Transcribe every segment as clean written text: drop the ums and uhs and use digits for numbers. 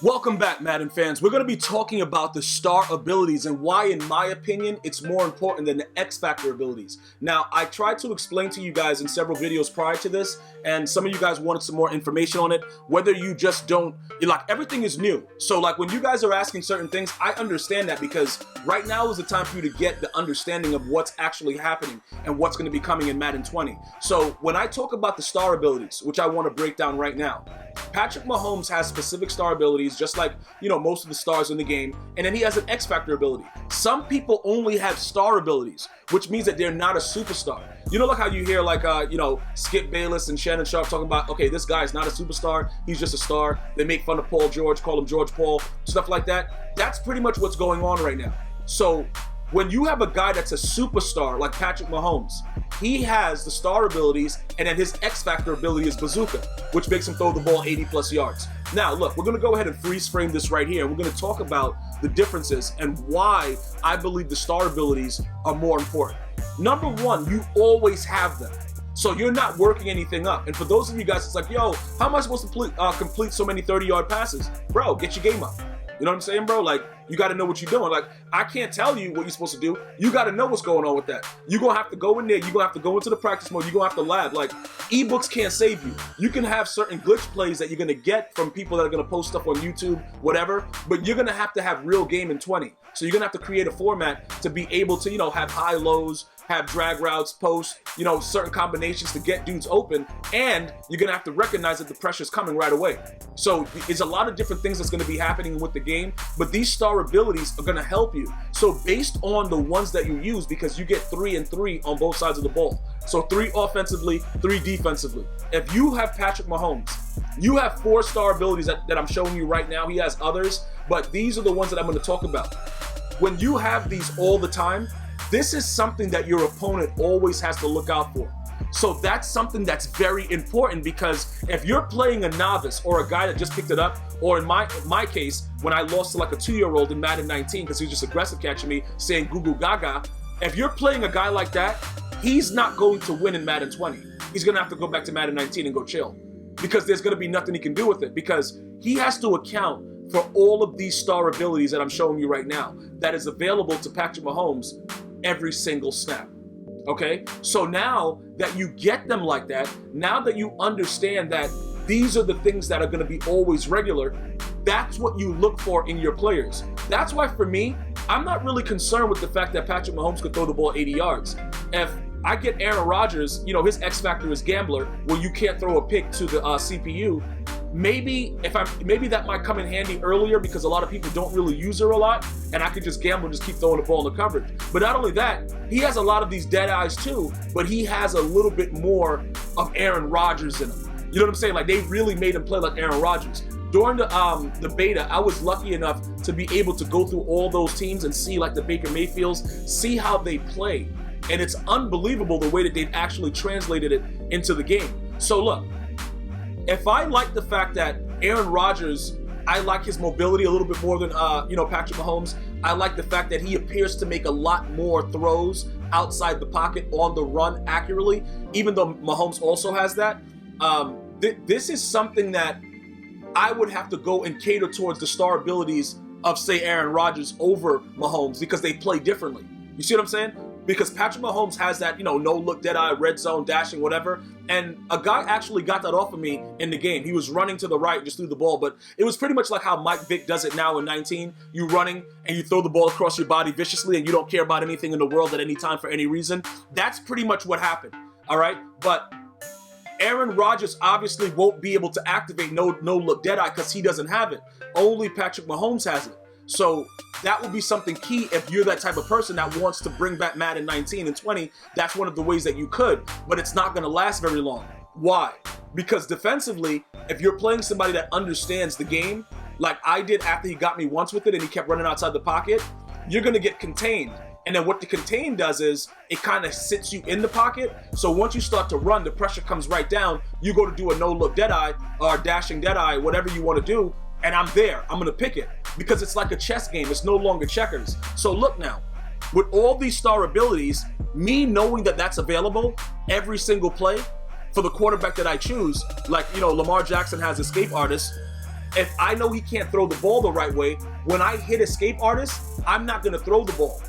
Welcome back, Madden fans. We're going to be talking about the star abilities and why, in my opinion, it's more important than the X Factor abilities. Now, I tried to explain to you guys in several videos prior to this, and some of you guys wanted some more information on it, whether you just don't, everything is new. So when you guys are asking certain things, I understand that because right now is the time for you to get the understanding of what's actually happening and what's going to be coming in Madden 20. So when I talk about the star abilities, which I want to break down right now, Patrick Mahomes has specific star abilities, just like, most of the stars in the game, and then he has an X Factor ability. Some people only have star abilities, which means that they're not a superstar. Like how you hear Skip Bayless and Shannon Sharp talking about, okay, this guy is not a superstar, he's just a star. They make fun of Paul George, call him George Paul, stuff like that. That's pretty much what's going on right now. So when you have a guy that's a superstar like Patrick Mahomes, he has the star abilities, and then his X Factor ability is bazooka, which makes him throw the ball 80 plus yards. Now, look, we're going to go ahead and freeze frame this right here. We're going to talk about the differences and why I believe the star abilities are more important. Number one, you always have them. So you're not working anything up. And for those of you guys, it's like, yo, how am I supposed to complete so many 30-yard passes? Bro, get your game up. You know what I'm saying, bro? You got to know what you're doing. I can't tell you what you're supposed to do. You got to know what's going on with that. You're going to have to go in there. You're going to have to go into the practice mode. You're going to have to lab. Ebooks can't save you. You can have certain glitch plays that you're going to get from people that are going to post stuff on YouTube, whatever, but you're going to have real game in 20. So you're going to have to create a format to be able to, have high lows, have drag routes, post, certain combinations to get dudes open, and you're gonna have to recognize that the pressure's coming right away. So there's a lot of different things that's gonna be happening with the game, but these star abilities are gonna help you. So based on the ones that you use, because you get 3 and 3 on both sides of the ball. So 3 offensively, 3 defensively. If you have Patrick Mahomes, you have 4 star abilities that I'm showing you right now. He has others, but these are the ones that I'm gonna talk about. When you have these all the time, this is something that your opponent always has to look out for. So that's something that's very important, because if you're playing a novice or a guy that just picked it up, or in my case, when I lost to a 2-year-old in Madden 19 because he was just aggressive catching me saying goo goo gaga, if you're playing a guy like that, he's not going to win in Madden 20. He's going to have to go back to Madden 19 and go chill, because there's going to be nothing he can do with it, because he has to account for all of these star abilities that I'm showing you right now that is available to Patrick Mahomes every single snap. Okay, so now that you get them like that, now that you understand that these are the things that are going to be always regular, that's what you look for in your players. That's why for me, I'm not really concerned with the fact that Patrick Mahomes could throw the ball 80 yards. If I get Aaron Rodgers, his X factor is gambler, where you can't throw a pick to the CPU. Maybe that might come in handy earlier, because a lot of people don't really use her a lot, and I could just gamble and just keep throwing the ball in the coverage. But not only that, he has a lot of these dead eyes too, but he has a little bit more of Aaron Rodgers in him. You know what I'm saying? They really made him play like Aaron Rodgers. During the beta, I was lucky enough to be able to go through all those teams and see the Baker Mayfields, see how they play. And it's unbelievable the way that they've actually translated it into the game. So look, if I like the fact that Aaron Rodgers, I like his mobility a little bit more than Patrick Mahomes. I like the fact that he appears to make a lot more throws outside the pocket on the run accurately, even though Mahomes also has that. This is something that I would have to go and cater towards the star abilities of, say, Aaron Rodgers over Mahomes, because they play differently. You see what I'm saying? Because Patrick Mahomes has that, no-look, dead-eye, red zone, dashing, whatever. And a guy actually got that off of me in the game. He was running to the right, just threw the ball. But it was pretty much like how Mike Vick does it now in 19. You running and you throw the ball across your body viciously, and you don't care about anything in the world at any time for any reason. That's pretty much what happened, all right? But Aaron Rodgers obviously won't be able to activate no-look, dead-eye, because he doesn't have it. Only Patrick Mahomes has it. So that would be something key if you're that type of person that wants to bring back Madden 19 and 20. That's one of the ways that you could, but it's not going to last very long. Why? Because defensively, if you're playing somebody that understands the game, like I did after he got me once with it and he kept running outside the pocket, you're going to get contained. And then what the contain does is it kind of sits you in the pocket. So once you start to run, the pressure comes right down. You go to do a no-look dead-eye or dashing dead-eye, whatever you want to do, and I'm there. I'm going to pick it, because it's like a chess game. It's no longer checkers. So look now, with all these star abilities, me knowing that that's available every single play for the quarterback that I choose, Lamar Jackson has escape artist, If I know he can't throw the ball the right way, when I hit escape artist, I'm not gonna throw the ball.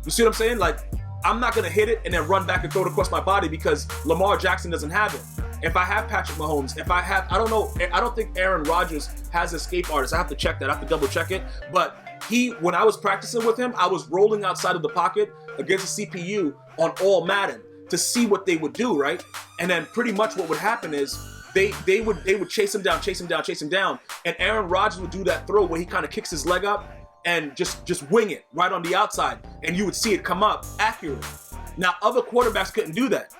You see what I'm saying? Like, I'm not gonna hit it and then run back and throw it across my body because Lamar Jackson doesn't have it. If I have Patrick Mahomes, if I have, I don't think Aaron Rodgers has escape artist. I have to check that, I have to double check it. But when I was practicing with him, I was rolling outside of the pocket against the CPU on all Madden to see what they would do, right? And then pretty much what would happen is they would chase him down, and Aaron Rodgers would do that throw where he kind of kicks his leg up and just wing it right on the outside, and you would see it come up accurate. Now, other quarterbacks couldn't do that.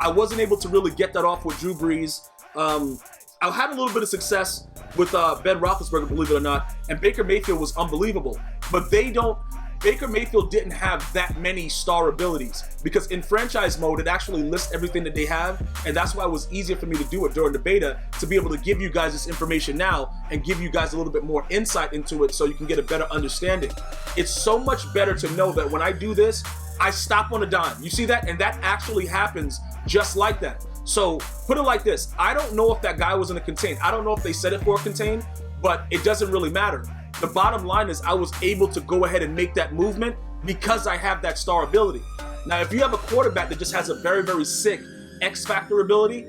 I wasn't able to really get that off with Drew Brees. I had a little bit of success with Ben Roethlisberger, believe it or not, and Baker Mayfield was unbelievable. But Baker Mayfield didn't have that many star abilities, because in franchise mode, it actually lists everything that they have, and that's why it was easier for me to do it during the beta, to be able to give you guys this information now and give you guys a little bit more insight into it so you can get a better understanding. It's so much better to know that when I do this, I stop on a dime. You see that? And that actually happens just like that. So put it like this. I don't know if that guy was in a contain. I don't know if they set it for a contain, but it doesn't really matter. The bottom line is I was able to go ahead and make that movement because I have that star ability. Now, if you have a quarterback that just has a very, very sick X factor ability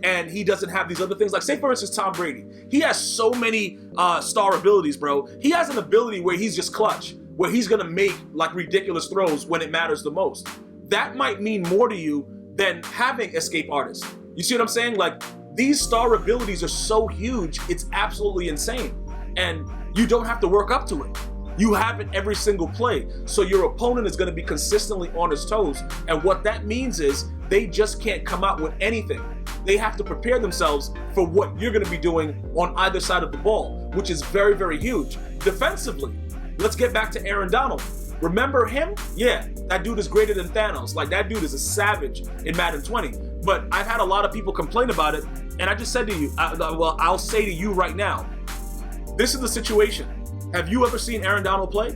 and he doesn't have these other things, like say for instance, Tom Brady, he has so many star abilities, bro. He has an ability where he's just clutch, where he's gonna make like ridiculous throws when it matters the most. That might mean more to you than having escape artists. You see what I'm saying? Like, these star abilities are so huge, it's absolutely insane. And you don't have to work up to it. You have it every single play. So your opponent is gonna be consistently on his toes. And what that means is they just can't come out with anything. They have to prepare themselves for what you're gonna be doing on either side of the ball, which is very, very huge. Defensively, let's get back to Aaron Donald. Remember him? Yeah, that dude is greater than Thanos. Like, that dude is a savage in Madden 20. But I've had a lot of people complain about it, and I just said to you, I'll say to you right now, this is the situation. Have you ever seen Aaron Donald play?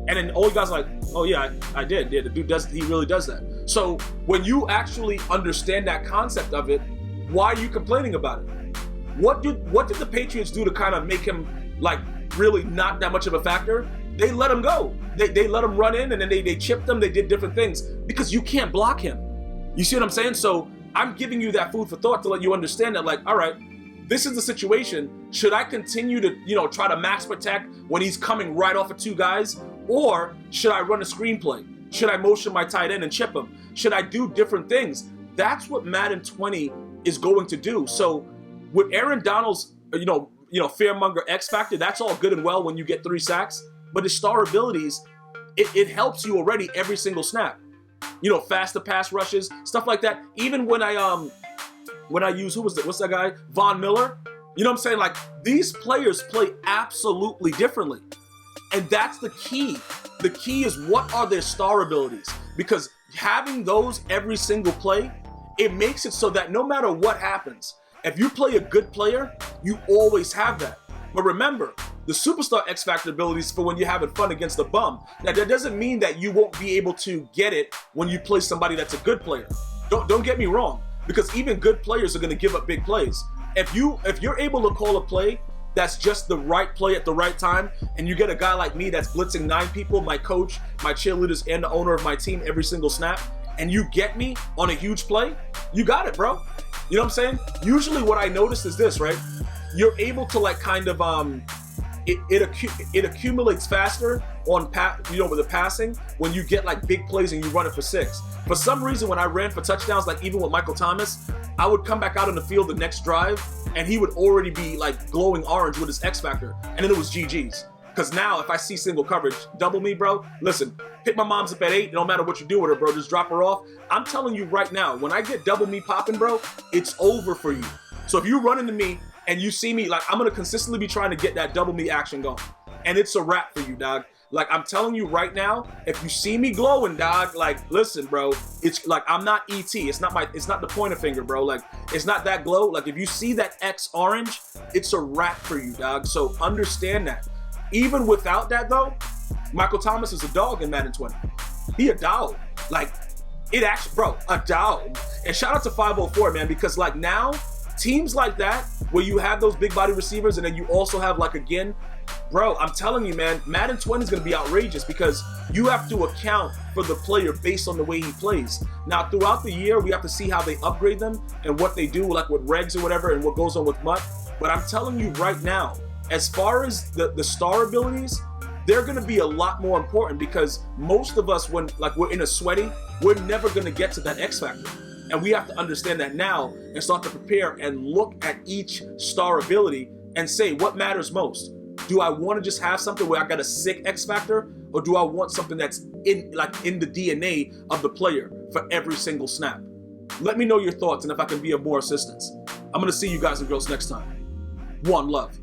And then all you guys are like, oh yeah, I did. Yeah, the dude he really does that. So when you actually understand that concept of it, why are you complaining about it? What did the Patriots do to kind of make him like really not that much of a factor? They let him go. They let him run in, and then they chipped him. They did different things because you can't block him. You see what I'm saying? So I'm giving you that food for thought to let you understand that, like, all right, this is the situation. Should I continue to, try to max protect when he's coming right off of two guys? Or should I run a screenplay? Should I motion my tight end and chip him? Should I do different things? That's what Madden 20 is going to do. So with Aaron Donald's, fearmonger X factor, that's all good and well when you get 3 sacks. But his star abilities, it helps you already every single snap. Faster pass rushes, stuff like that. Even when I use, what's that guy? Von Miller. You know what I'm saying? Like, these players play absolutely differently. And that's the key. The key is, what are their star abilities? Because having those every single play, it makes it so that no matter what happens, if you play a good player, you always have that. But remember, the superstar X Factor abilities for when you're having fun against the bum. Now, that doesn't mean that you won't be able to get it when you play somebody that's a good player. Don't get me wrong, because even good players are going to give up big plays. If you're able to call a play that's just the right play at the right time, and you get a guy like me that's blitzing 9 people, my coach, my cheerleaders, and the owner of my team every single snap, and you get me on a huge play, you got it, bro. You know what I'm saying? Usually what I notice is this, right? You're able to like kind of it accumulates faster on with the passing when you get like big plays and you run it for 6. For some reason, when I ran for touchdowns, like even with Michael Thomas, I would come back out on the field the next drive and he would already be like glowing orange with his X factor, and then it was GG's. Because now if I see single coverage, double me, bro, listen, pick my mom's up at 8, it don't matter what you do with her, bro, just drop her off. I'm telling you right now, when I get double me popping, bro, it's over for you. So if you run into me and you see me, like, I'm gonna consistently be trying to get that double me action going. And it's a wrap for you, dog. Like, I'm telling you right now, if you see me glowing, dog, like, listen, bro, it's like, I'm not ET. It's not the pointer finger, bro. Like, it's not that glow. Like, if you see that X orange, it's a wrap for you, dog. So understand that. Even without that, though, Michael Thomas is a dog in Madden 20. He a dog. Like, it actually, bro, a dog. And shout out to 504, man, because like now, Teams like that, where you have those big body receivers and then you also have like, again, bro, I'm telling you, man, Madden 20 is going to be outrageous because you have to account for the player based on the way he plays. Now, throughout the year, we have to see how they upgrade them and what they do, like with regs or whatever, and what goes on with MUT. But I'm telling you right now, as far as the star abilities, they're going to be a lot more important because most of us, when like we're in a sweaty, we're never going to get to that X factor. And we have to understand that now and start to prepare and look at each star ability and say what matters most. Do I want to just have something where I got a sick X factor, or do I want something that's in the DNA of the player for every single snap? Let me know your thoughts and if I can be of more assistance. I'm going to see you guys and girls next time. One love.